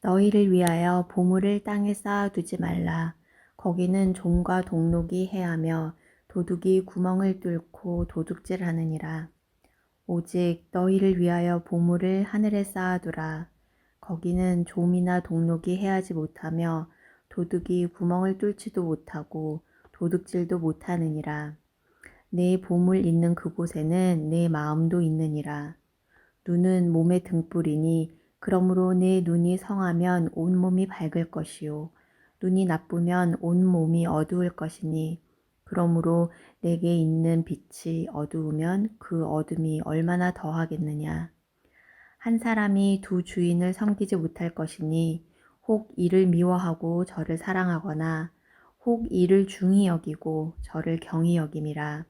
너희를 위하여 보물을 땅에 쌓아두지 말라. 거기는 종과 동록이 해하며 도둑이 구멍을 뚫고 도둑질하느니라. 오직 너희를 위하여 보물을 하늘에 쌓아두라. 거기는 좀이나 동록이 해하지 못하며 도둑이 구멍을 뚫지도 못하고 도둑질도 못하느니라. 내 보물 있는 그곳에는 내 마음도 있느니라. 눈은 몸의 등불이니 그러므로 내 눈이 성하면 온몸이 밝을 것이요 눈이 나쁘면 온몸이 어두울 것이니 그러므로 내게 있는 빛이 어두우면 그 어둠이 얼마나 더하겠느냐. 한 사람이 두 주인을 섬기지 못할 것이니 혹 이를 미워하고 저를 사랑하거나 혹 이를 중히 여기고 저를 경히 여김이라.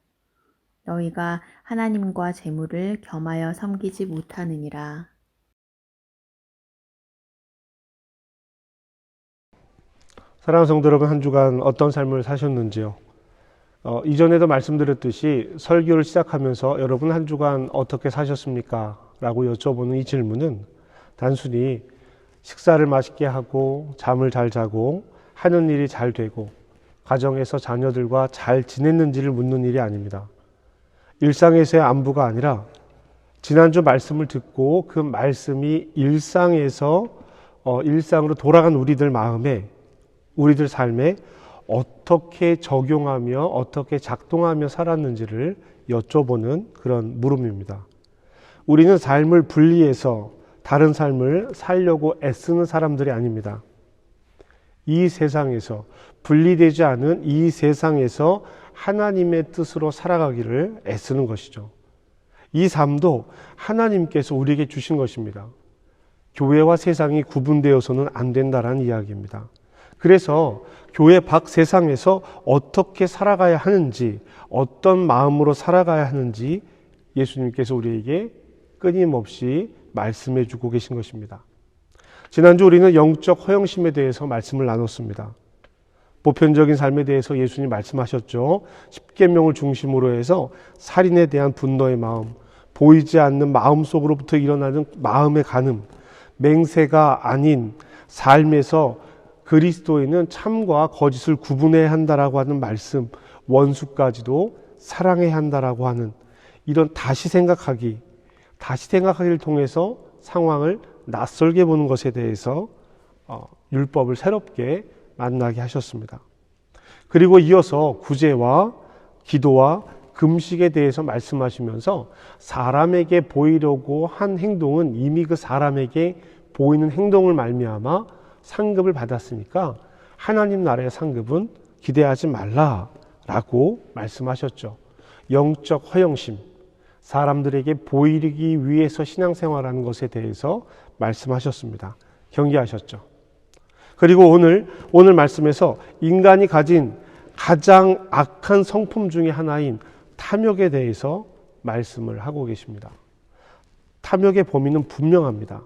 너희가 하나님과 재물을 겸하여 섬기지 못하느니라. 사랑하는 성도 여러분, 한 주간 어떤 삶을 사셨는지요? 이전에도 말씀드렸듯이 설교를 시작하면서 여러분 한 주간 어떻게 사셨습니까? 라고 여쭤보는 이 질문은 단순히 식사를 맛있게 하고 잠을 잘 자고 하는 일이 잘 되고 가정에서 자녀들과 잘 지냈는지를 묻는 일이 아닙니다. 일상에서의 안부가 아니라 지난주 말씀을 듣고 그 말씀이 일상에서 일상으로 돌아간 우리들 마음에 우리들 삶에 어떻게 적용하며 어떻게 작동하며 살았는지를 여쭤보는 그런 물음입니다. 우리는 삶을 분리해서 다른 삶을 살려고 애쓰는 사람들이 아닙니다. 이 세상에서 분리되지 않은 이 세상에서 하나님의 뜻으로 살아가기를 애쓰는 것이죠. 이 삶도 하나님께서 우리에게 주신 것입니다. 교회와 세상이 구분되어서는 안 된다는 이야기입니다. 그래서 교회 밖 세상에서 어떻게 살아가야 하는지, 어떤 마음으로 살아가야 하는지 예수님께서 우리에게 끊임없이 말씀해 주고 계신 것입니다. 지난주 우리는 영적 허영심에 대해서 말씀을 나눴습니다. 보편적인 삶에 대해서 예수님 말씀하셨죠. 십계명을 중심으로 해서 살인에 대한 분노의 마음, 보이지 않는 마음속으로부터 일어나는 마음의 간음, 맹세가 아닌 삶에서 그리스도인은 참과 거짓을 구분해야 한다라고 하는 말씀, 원수까지도 사랑해야 한다라고 하는 이런 다시 생각하기를 통해서 상황을 낯설게 보는 것에 대해서 율법을 새롭게 만나게 하셨습니다. 그리고 이어서 구제와 기도와 금식에 대해서 말씀하시면서 사람에게 보이려고 한 행동은 이미 그 사람에게 보이는 행동을 말미암아 상급을 받았으니까 하나님 나라의 상급은 기대하지 말라라고 말씀하셨죠. 영적 허영심, 사람들에게 보이기 위해서 신앙생활하는 것에 대해서 말씀하셨습니다. 경계하셨죠. 그리고 오늘 말씀에서 인간이 가진 가장 악한 성품 중에 하나인 탐욕에 대해서 말씀을 하고 계십니다. 탐욕의 범위는 분명합니다.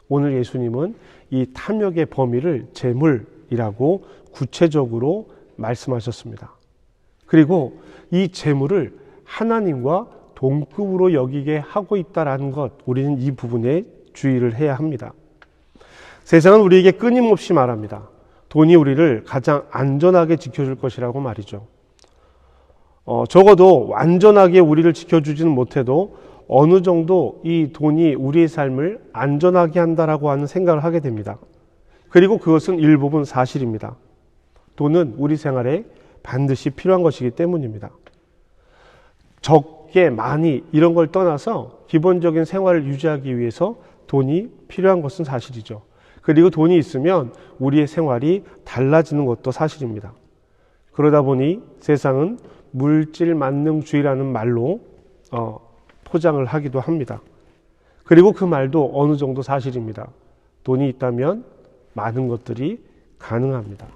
오늘 예수님은 이 탐욕의 범위를 재물이라고 구체적으로 말씀하셨습니다. 그리고 이 재물을 하나님과 동급으로 여기게 하고 있다는 것, 우리는 이 부분에 주의를 해야 합니다. 세상은 우리에게 끊임없이 말합니다. 돈이 우리를 가장 안전하게 지켜줄 것이라고 말이죠. 적어도 완전하게 우리를 지켜주지는 못해도 어느 정도 이 돈이 우리의 삶을 안전하게 한다라고 하는 생각을 하게 됩니다. 그리고 그것은 일부분 사실입니다. 돈은 우리 생활에 반드시 필요한 것이기 때문입니다. 적게 많이 이런 걸 떠나서 기본적인 생활을 유지하기 위해서 돈이 필요한 것은 사실이죠. 그리고 돈이 있으면 우리의 생활이 달라지는 것도 사실입니다. 그러다 보니 세상은 물질 만능주의라는 말로 포장을 하기도 합니다. 그리고 그 말도 어느 정도 사실입니다. 돈이 있다면 많은 것들이 가능합니다.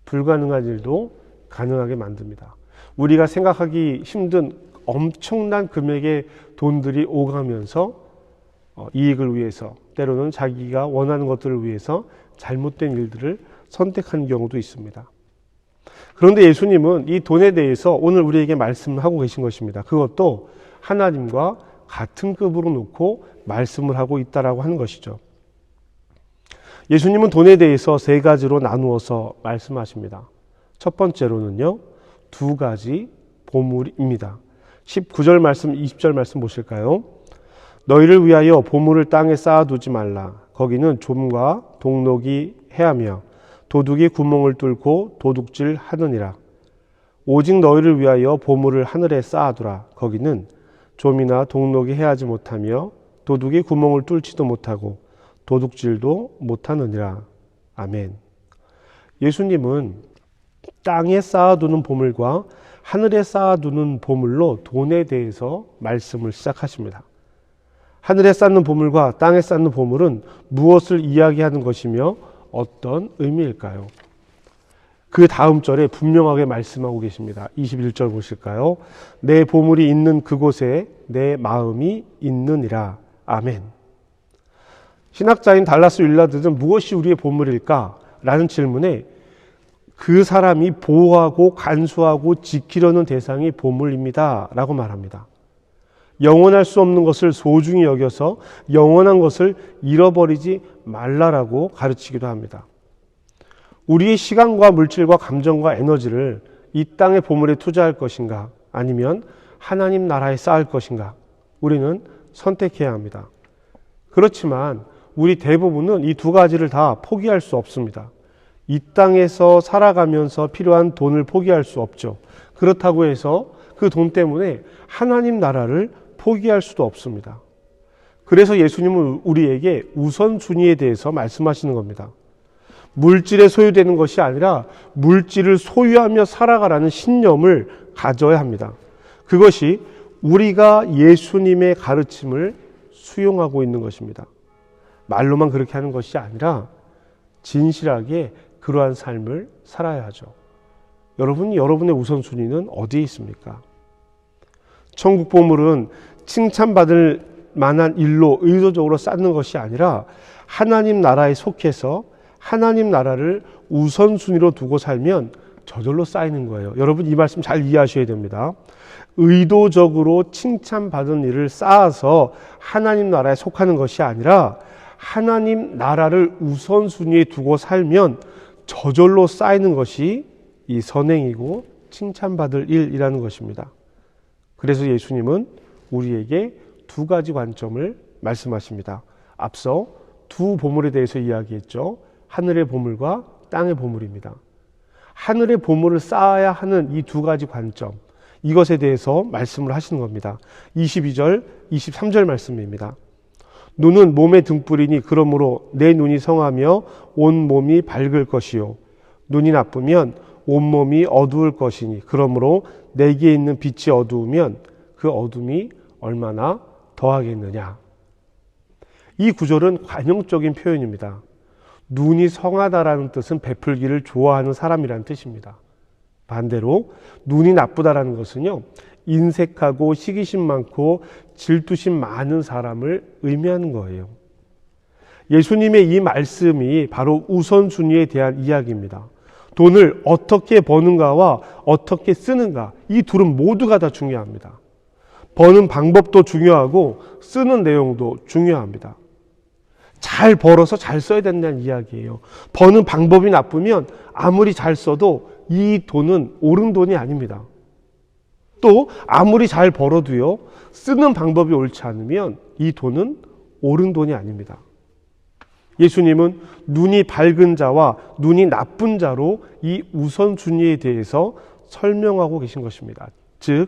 불가능한 일도 가능하게 만듭니다. 우리가 생각하기 힘든 엄청난 금액의 돈들이 오가면서 이익을 위해서, 때로는 자기가 원하는 것들을 위해서 잘못된 일들을 선택하는 경우도 있습니다. 그런데 예수님은 이 돈에 대해서 오늘 우리에게 말씀하고 계신 것입니다. 그것도 하나님과 같은 급으로 놓고 말씀을 하고 있다라고 하는 것이죠. 예수님은 돈에 대해서 세 가지로 나누어서 말씀하십니다. 첫 번째로는요, 두 가지 보물입니다. 19절 말씀, 20절 말씀 보실까요? 너희를 위하여 보물을 땅에 쌓아두지 말라. 거기는 좀과 동록이 해하며 도둑이 구멍을 뚫고 도둑질 하느니라. 오직 너희를 위하여 보물을 하늘에 쌓아두라. 거기는 좀이나 동록이 해하지 못하며 도둑이 구멍을 뚫지도 못하고 도둑질도 못하느니라. 아멘. 예수님은 땅에 쌓아두는 보물과 하늘에 쌓아두는 보물로 돈에 대해서 말씀을 시작하십니다. 하늘에 쌓는 보물과 땅에 쌓는 보물은 무엇을 이야기하는 것이며 어떤 의미일까요? 그 다음 절에 분명하게 말씀하고 계십니다. 21절 보실까요? 내 보물이 있는 그곳에 내 마음이 있느니라. 아멘. 신학자인 달라스 윌라드는 무엇이 우리의 보물일까? 라는 질문에 그 사람이 보호하고 간수하고 지키려는 대상이 보물입니다. 라고 말합니다. 영원할 수 없는 것을 소중히 여겨서 영원한 것을 잃어버리지 말라라고 가르치기도 합니다. 우리의 시간과 물질과 감정과 에너지를 이 땅의 보물에 투자할 것인가 아니면 하나님 나라에 쌓을 것인가 우리는 선택해야 합니다. 그렇지만 우리 대부분은 이 두 가지를 다 포기할 수 없습니다. 이 땅에서 살아가면서 필요한 돈을 포기할 수 없죠. 그렇다고 해서 그 돈 때문에 하나님 나라를 포기할 수도 없습니다. 그래서 예수님은 우리에게 우선순위에 대해서 말씀하시는 겁니다. 물질에 소유되는 것이 아니라 물질을 소유하며 살아가라는 신념을 가져야 합니다. 그것이 우리가 예수님의 가르침을 수용하고 있는 것입니다. 말로만 그렇게 하는 것이 아니라 진실하게 그러한 삶을 살아야 하죠. 여러분의 우선순위는 어디에 있습니까? 천국 보물은 칭찬받을 만한 일로 의도적으로 쌓는 것이 아니라 하나님 나라에 속해서 하나님 나라를 우선순위로 두고 살면 저절로 쌓이는 거예요. 여러분 이 말씀 잘 이해하셔야 됩니다. 의도적으로 칭찬받은 일을 쌓아서 하나님 나라에 속하는 것이 아니라 하나님 나라를 우선순위에 두고 살면 저절로 쌓이는 것이 이 선행이고 칭찬받을 일이라는 것입니다. 그래서 예수님은 우리에게 두 가지 관점을 말씀하십니다. 앞서 두 보물에 대해서 이야기했죠. 하늘의 보물과 땅의 보물입니다. 하늘의 보물을 쌓아야 하는 이 두 가지 관점, 이것에 대해서 말씀을 하시는 겁니다. 22절, 23절 말씀입니다. 눈은 몸의 등불이니 그러므로 내 눈이 성하며 온 몸이 밝을 것이요. 눈이 나쁘면 온 몸이 어두울 것이니 그러므로 내게 있는 빛이 어두우면 그 어둠이 얼마나 더하겠느냐. 이 구절은 관용적인 표현입니다. 눈이 성하다라는 뜻은 베풀기를 좋아하는 사람이라는 뜻입니다. 반대로 눈이 나쁘다라는 것은요, 인색하고 시기심 많고 질투심 많은 사람을 의미하는 거예요. 예수님의 이 말씀이 바로 우선순위에 대한 이야기입니다. 돈을 어떻게 버는가와 어떻게 쓰는가, 이 둘은 모두가 다 중요합니다. 버는 방법도 중요하고 쓰는 내용도 중요합니다. 잘 벌어서 잘 써야 된다는 이야기예요. 버는 방법이 나쁘면 아무리 잘 써도 이 돈은 옳은 돈이 아닙니다. 또 아무리 잘 벌어도요, 쓰는 방법이 옳지 않으면 이 돈은 옳은 돈이 아닙니다. 예수님은 눈이 밝은 자와 눈이 나쁜 자로 이 우선순위에 대해서 설명하고 계신 것입니다. 즉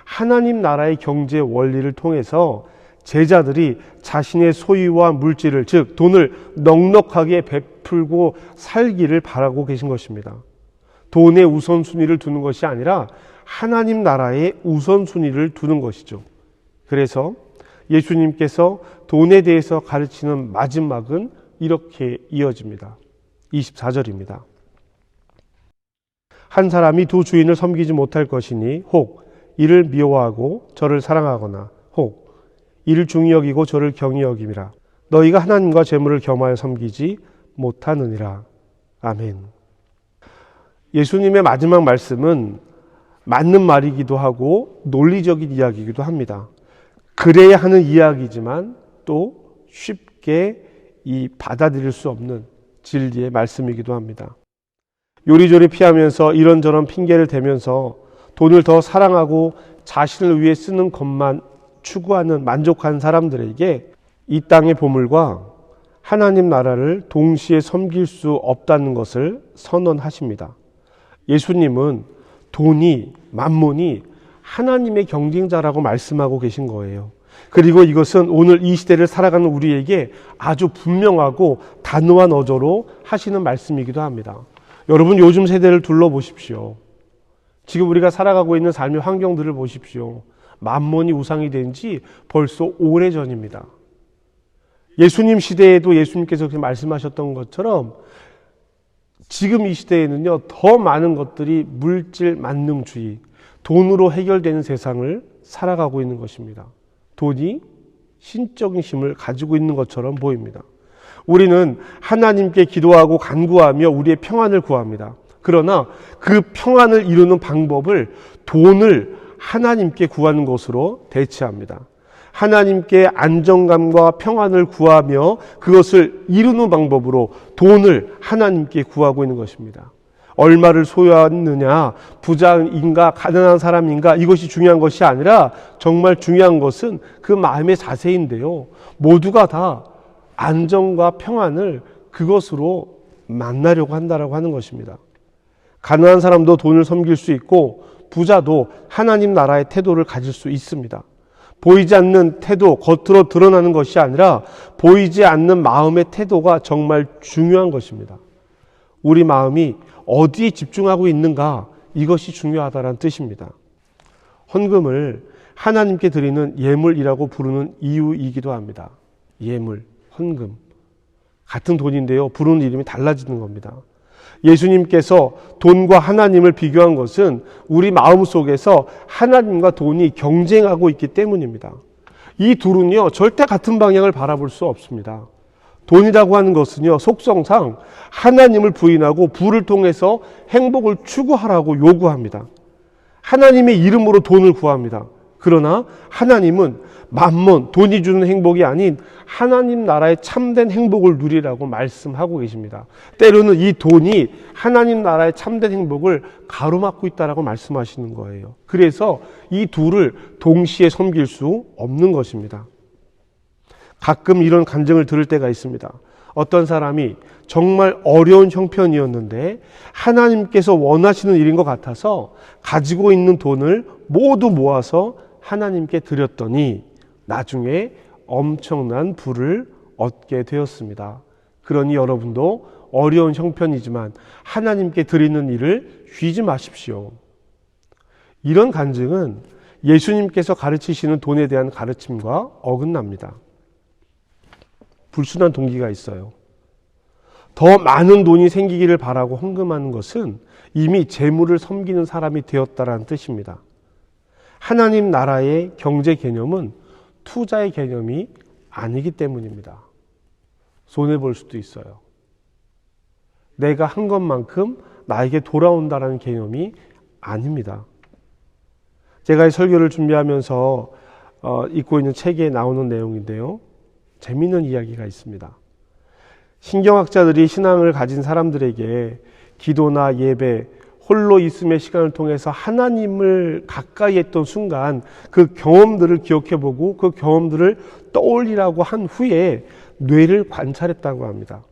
하나님 나라의 경제 원리를 통해서 제자들이 자신의 소유와 물질을, 즉 돈을 넉넉하게 베풀고 살기를 바라고 계신 것입니다. 돈의 우선순위를 두는 것이 아니라 하나님 나라의 우선순위를 두는 것이죠. 그래서 예수님께서 돈에 대해서 가르치는 마지막은 이렇게 이어집니다. 24절입니다. 한 사람이 두 주인을 섬기지 못할 것이니 혹 이를 미워하고 저를 사랑하거나 혹 이를 중히 여기고 저를 경히 여김이라. 너희가 하나님과 재물을 겸하여 섬기지 못하느니라. 아멘. 예수님의 마지막 말씀은 맞는 말이기도 하고 논리적인 이야기이기도 합니다. 그래야 하는 이야기지만 또 쉽게 받아들일 수 없는 진리의 말씀이기도 합니다. 요리조리 피하면서 이런저런 핑계를 대면서 돈을 더 사랑하고 자신을 위해 쓰는 것만 추구하는 만족한 사람들에게 이 땅의 보물과 하나님 나라를 동시에 섬길 수 없다는 것을 선언하십니다. 예수님은 돈이, 만몬이 하나님의 경쟁자라고 말씀하고 계신 거예요. 그리고 이것은 오늘 이 시대를 살아가는 우리에게 아주 분명하고 단호한 어조로 하시는 말씀이기도 합니다. 여러분, 요즘 세대를 둘러보십시오. 지금 우리가 살아가고 있는 삶의 환경들을 보십시오. 만몬이 우상이 된 지 벌써 오래전입니다. 예수님 시대에도 예수님께서 그렇게 말씀하셨던 것처럼 지금 이 시대에는요, 더 많은 것들이 물질 만능주의, 돈으로 해결되는 세상을 살아가고 있는 것입니다. 돈이 신적인 힘을 가지고 있는 것처럼 보입니다. 우리는 하나님께 기도하고 간구하며 우리의 평안을 구합니다. 그러나 그 평안을 이루는 방법을 돈을 하나님께 구하는 것으로 대체합니다. 하나님께 안정감과 평안을 구하며 그것을 이루는 방법으로 돈을 하나님께 구하고 있는 것입니다. 얼마를 소유하느냐, 부자인가 가난한 사람인가, 이것이 중요한 것이 아니라 정말 중요한 것은 그 마음의 자세인데요. 모두가 다 안정과 평안을 그것으로 만나려고 한다라고 하는 것입니다. 가난한 사람도 돈을 섬길 수 있고 부자도 하나님 나라의 태도를 가질 수 있습니다. 보이지 않는 태도, 겉으로 드러나는 것이 아니라 보이지 않는 마음의 태도가 정말 중요한 것입니다. 우리 마음이 어디에 집중하고 있는가, 이것이 중요하다는 뜻입니다. 헌금을 하나님께 드리는 예물이라고 부르는 이유이기도 합니다. 예물, 헌금. 같은 돈인데요, 부르는 이름이 달라지는 겁니다. 예수님께서 돈과 하나님을 비교한 것은 우리 마음속에서 하나님과 돈이 경쟁하고 있기 때문입니다. 이 둘은요, 절대 같은 방향을 바라볼 수 없습니다. 돈이라고 하는 것은요, 속성상 하나님을 부인하고 부를 통해서 행복을 추구하라고 요구합니다. 하나님의 이름으로 돈을 구합니다. 그러나 하나님은 만몬, 돈이 주는 행복이 아닌 하나님 나라의 참된 행복을 누리라고 말씀하고 계십니다. 때로는 이 돈이 하나님 나라의 참된 행복을 가로막고 있다라고 말씀하시는 거예요. 그래서 이 둘을 동시에 섬길 수 없는 것입니다. 가끔 이런 간증을 들을 때가 있습니다. 어떤 사람이 정말 어려운 형편이었는데 하나님께서 원하시는 일인 것 같아서 가지고 있는 돈을 모두 모아서 하나님께 드렸더니 나중에 엄청난 부를 얻게 되었습니다. 그러니 여러분도 어려운 형편이지만 하나님께 드리는 일을 쉬지 마십시오. 이런 간증은 예수님께서 가르치시는 돈에 대한 가르침과 어긋납니다. 불순한 동기가 있어요. 더 많은 돈이 생기기를 바라고 헌금하는 것은 이미 재물을 섬기는 사람이 되었다라는 뜻입니다. 하나님 나라의 경제 개념은 투자의 개념이 아니기 때문입니다. 손해볼 수도 있어요. 내가 한 것만큼 나에게 돌아온다라는 개념이 아닙니다. 제가 이 설교를 준비하면서 읽고 있는 책에 나오는 내용인데요. 재미있는 이야기가 있습니다. 신경학자들이 신앙을 가진 사람들에게 기도나 예배, 홀로 있음의 시간을 통해서 하나님을 가까이 했던 순간 그 경험들을 기억해보고 그 경험들을 떠올리라고 한 후에 뇌를 관찰했다고 합니다.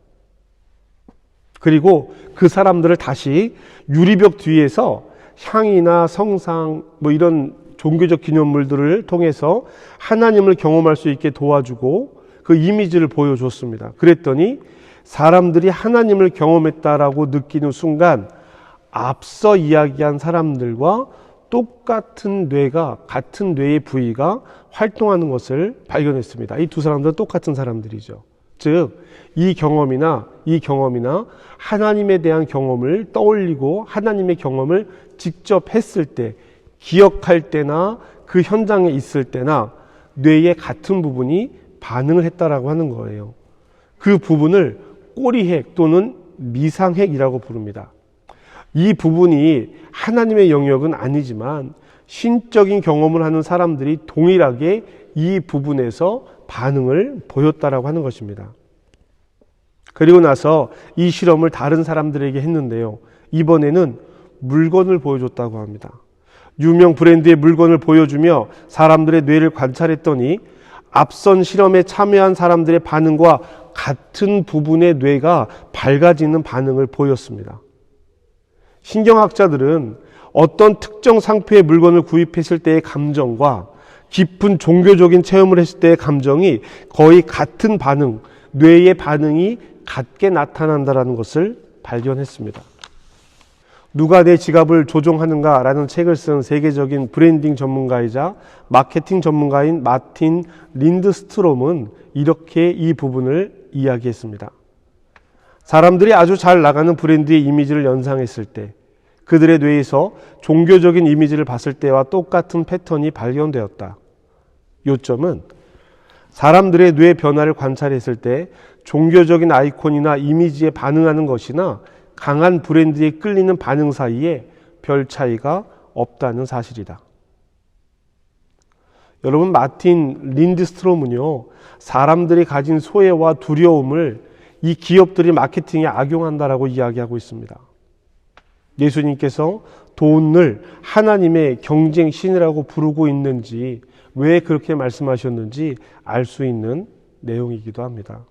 그리고 그 사람들을 다시 유리벽 뒤에서 향이나 성상 이런 종교적 기념물들을 통해서 하나님을 경험할 수 있게 도와주고 그 이미지를 보여줬습니다. 그랬더니 사람들이 하나님을 경험했다라고 느끼는 순간 앞서 이야기한 사람들과 똑같은 뇌가, 같은 뇌의 부위가 활동하는 것을 발견했습니다. 이 두 사람들은 똑같은 사람들이죠. 즉, 이 경험이나 하나님에 대한 경험을 떠올리고 하나님의 경험을 직접 했을 때, 기억할 때나 그 현장에 있을 때나 뇌의 같은 부분이 반응을 했다라고 하는 거예요. 그 부분을 꼬리핵 또는 미상핵이라고 부릅니다. 이 부분이 하나님의 영역은 아니지만 신적인 경험을 하는 사람들이 동일하게 이 부분에서 반응을 보였다라고 하는 것입니다. 그리고 나서 이 실험을 다른 사람들에게 했는데요. 이번에는 물건을 보여줬다고 합니다. 유명 브랜드의 물건을 보여주며 사람들의 뇌를 관찰했더니 앞선 실험에 참여한 사람들의 반응과 같은 부분의 뇌가 밝아지는 반응을 보였습니다. 신경학자들은 어떤 특정 상표의 물건을 구입했을 때의 감정과 깊은 종교적인 체험을 했을 때의 감정이 거의 같은 반응, 뇌의 반응이 같게 나타난다는 것을 발견했습니다. 누가 내 지갑을 조종하는가 라는 책을 쓴 세계적인 브랜딩 전문가이자 마케팅 전문가인 마틴 린드스트롬은 이렇게 이 부분을 이야기했습니다. 사람들이 아주 잘 나가는 브랜드의 이미지를 연상했을 때 그들의 뇌에서 종교적인 이미지를 봤을 때와 똑같은 패턴이 발견되었다. 요점은 사람들의 뇌 변화를 관찰했을 때 종교적인 아이콘이나 이미지에 반응하는 것이나 강한 브랜드에 끌리는 반응 사이에 별 차이가 없다는 사실이다. 여러분, 마틴 린드스트롬은요, 사람들이 가진 소외와 두려움을 이 기업들이 마케팅에 악용한다라고 이야기하고 있습니다. 예수님께서 돈을 하나님의 경쟁신이라고 부르고 있는지, 왜 그렇게 말씀하셨는지 알 수 있는 내용이기도 합니다.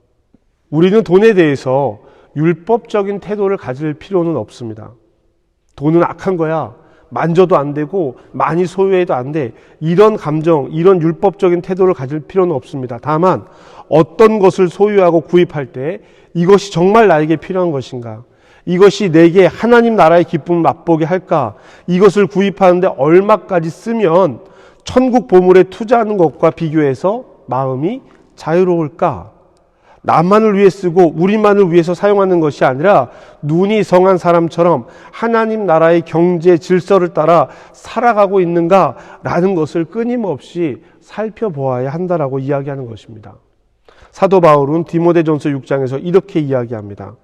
우리는 돈에 대해서 율법적인 태도를 가질 필요는 없습니다. 돈은 악한 거야. 만져도 안 되고 많이 소유해도 안 돼. 이런 감정, 이런 율법적인 태도를 가질 필요는 없습니다. 다만 어떤 것을 소유하고 구입할 때 이것이 정말 나에게 필요한 것인가? 이것이 내게 하나님 나라의 기쁨을 맛보게 할까? 이것을 구입하는데 얼마까지 쓰면 천국 보물에 투자하는 것과 비교해서 마음이 자유로울까? 나만을 위해 쓰고 우리만을 위해서 사용하는 것이 아니라 눈이 성한 사람처럼 하나님 나라의 경제 질서를 따라 살아가고 있는가라는 것을 끊임없이 살펴보아야 한다라고 이야기하는 것입니다. 사도 바울은 디모데전서 6장에서 이렇게 이야기합니다.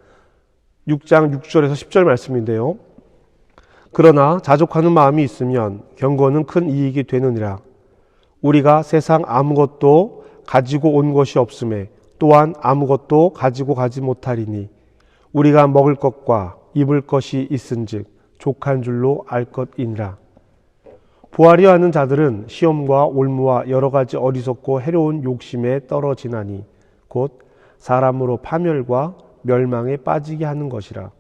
6장 6절에서 10절 말씀인데요. 그러나 자족하는 마음이 있으면 경건은 큰 이익이 되느니라. 우리가 세상 아무것도 가지고 온 것이 없음에 또한 아무것도 가지고 가지 못하리니 우리가 먹을 것과 입을 것이 있은즉 족한 줄로 알 것이니라. 부하려 하는 자들은 시험과 올무와 여러 가지 어리석고 해로운 욕심에 떨어지나니 곧 사람으로 파멸과 멸망에 빠지게 하는 것이라.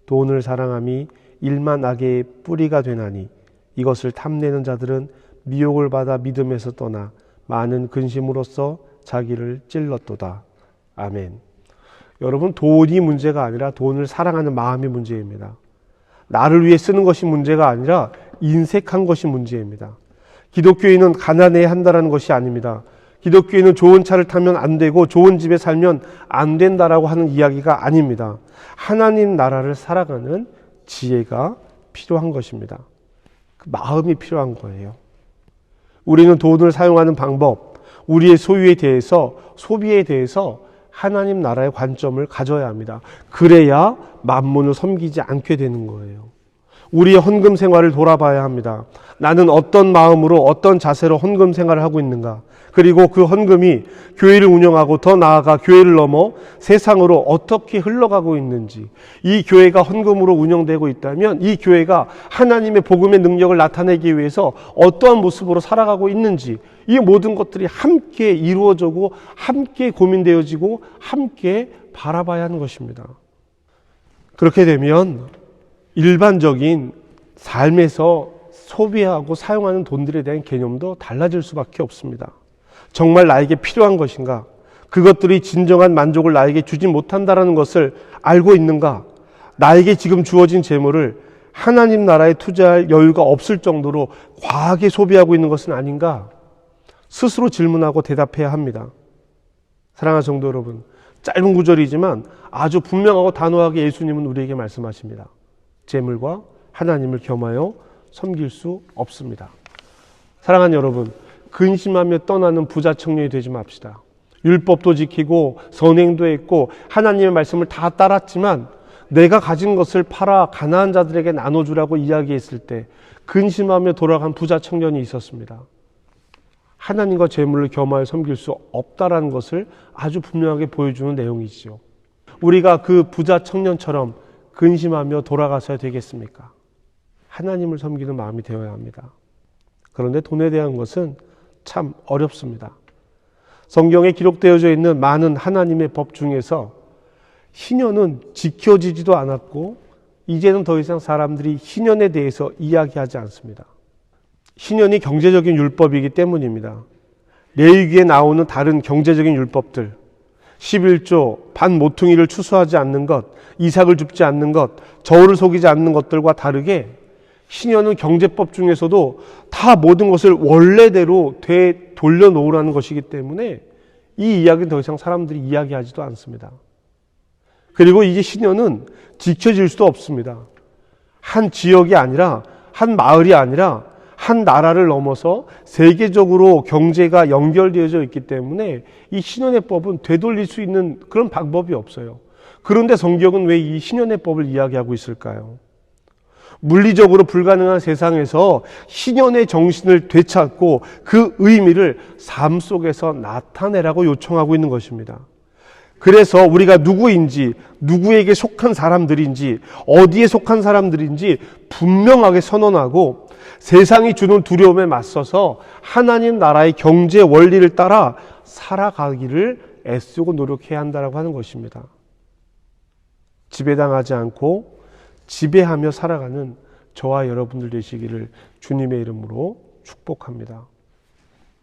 돈을 사랑함이 일만 악의 뿌리가 되나니 이것을 탐내는 자들은 미혹을 받아 믿음에서 떠나 많은 근심으로써 자기를 찔렀도다. 아멘. 여러분, 돈이 문제가 아니라 돈을 사랑하는 마음이 문제입니다. 나를 위해 쓰는 것이 문제가 아니라 인색한 것이 문제입니다. 기독교인은 가난해야 한다는 것이 아닙니다. 기독교인은 좋은 차를 타면 안 되고 좋은 집에 살면 안 된다라고 하는 이야기가 아닙니다. 하나님 나라를 살아가는 지혜가 필요한 것입니다. 그 마음이 필요한 거예요. 우리는 돈을 사용하는 방법, 우리의 소유에 대해서, 소비에 대해서 하나님 나라의 관점을 가져야 합니다. 그래야 만문을 섬기지 않게 되는 거예요. 우리의 헌금 생활을 돌아봐야 합니다. 나는 어떤 마음으로, 어떤 자세로 헌금 생활을 하고 있는가? 그리고 그 헌금이 교회를 운영하고 더 나아가 교회를 넘어 세상으로 어떻게 흘러가고 있는지, 이 교회가 헌금으로 운영되고 있다면 이 교회가 하나님의 복음의 능력을 나타내기 위해서 어떠한 모습으로 살아가고 있는지, 이 모든 것들이 함께 이루어지고 함께 고민되어지고 함께 바라봐야 하는 것입니다. 그렇게 되면 일반적인 삶에서 소비하고 사용하는 돈들에 대한 개념도 달라질 수밖에 없습니다. 정말 나에게 필요한 것인가? 그것들이 진정한 만족을 나에게 주지 못한다는 것을 알고 있는가? 나에게 지금 주어진 재물을 하나님 나라에 투자할 여유가 없을 정도로 과하게 소비하고 있는 것은 아닌가? 스스로 질문하고 대답해야 합니다. 사랑하는 성도 여러분, 짧은 구절이지만 아주 분명하고 단호하게 예수님은 우리에게 말씀하십니다. 재물과 하나님을 겸하여 섬길 수 없습니다. 사랑하는 여러분, 근심하며 떠나는 부자 청년이 되지 맙시다. 율법도 지키고 선행도 했고 하나님의 말씀을 다 따랐지만 내가 가진 것을 팔아 가난한 자들에게 나눠주라고 이야기했을 때 근심하며 돌아간 부자 청년이 있었습니다. 하나님과 재물을 겸하여 섬길 수 없다라는 것을 아주 분명하게 보여주는 내용이지요. 우리가 그 부자 청년처럼 근심하며 돌아가서야 되겠습니까? 하나님을 섬기는 마음이 되어야 합니다. 그런데 돈에 대한 것은 참 어렵습니다. 성경에 기록되어져 있는 많은 하나님의 법 중에서 희년은 지켜지지도 않았고 이제는 더 이상 사람들이 희년에 대해서 이야기하지 않습니다. 희년이 경제적인 율법이기 때문입니다. 레위기에 나오는 다른 경제적인 율법들, 11조, 반 모퉁이를 추수하지 않는 것, 이삭을 줍지 않는 것, 저울을 속이지 않는 것들과 다르게 희년은 경제법 중에서도 다 모든 것을 원래대로 돌려놓으라는 것이기 때문에 이 이야기는 더 이상 사람들이 이야기하지도 않습니다. 그리고 이제 희년은 지켜질 수도 없습니다. 한 지역이 아니라, 한 마을이 아니라 한 나라를 넘어서 세계적으로 경제가 연결되어져 있기 때문에 이 희년의 법은 되돌릴 수 있는 그런 방법이 없어요. 그런데 성경은 왜 이 희년의 법을 이야기하고 있을까요? 물리적으로 불가능한 세상에서 희년의 정신을 되찾고 그 의미를 삶 속에서 나타내라고 요청하고 있는 것입니다. 그래서 우리가 누구인지, 누구에게 속한 사람들인지, 어디에 속한 사람들인지 분명하게 선언하고 세상이 주는 두려움에 맞서서 하나님 나라의 경제 원리를 따라 살아가기를 애쓰고 노력해야 한다고 하는 것입니다. 지배당하지 않고 지배하며 살아가는 저와 여러분들 되시기를 주님의 이름으로 축복합니다.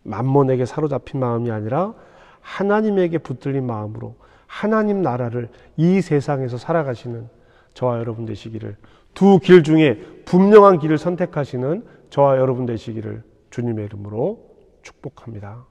만몬에게 사로잡힌 마음이 아니라 하나님에게 붙들린 마음으로 하나님 나라를 이 세상에서 살아가시는 저와 여러분 되시기를, 두 길 중에 분명한 길을 선택하시는 저와 여러분 되시기를 주님의 이름으로 축복합니다.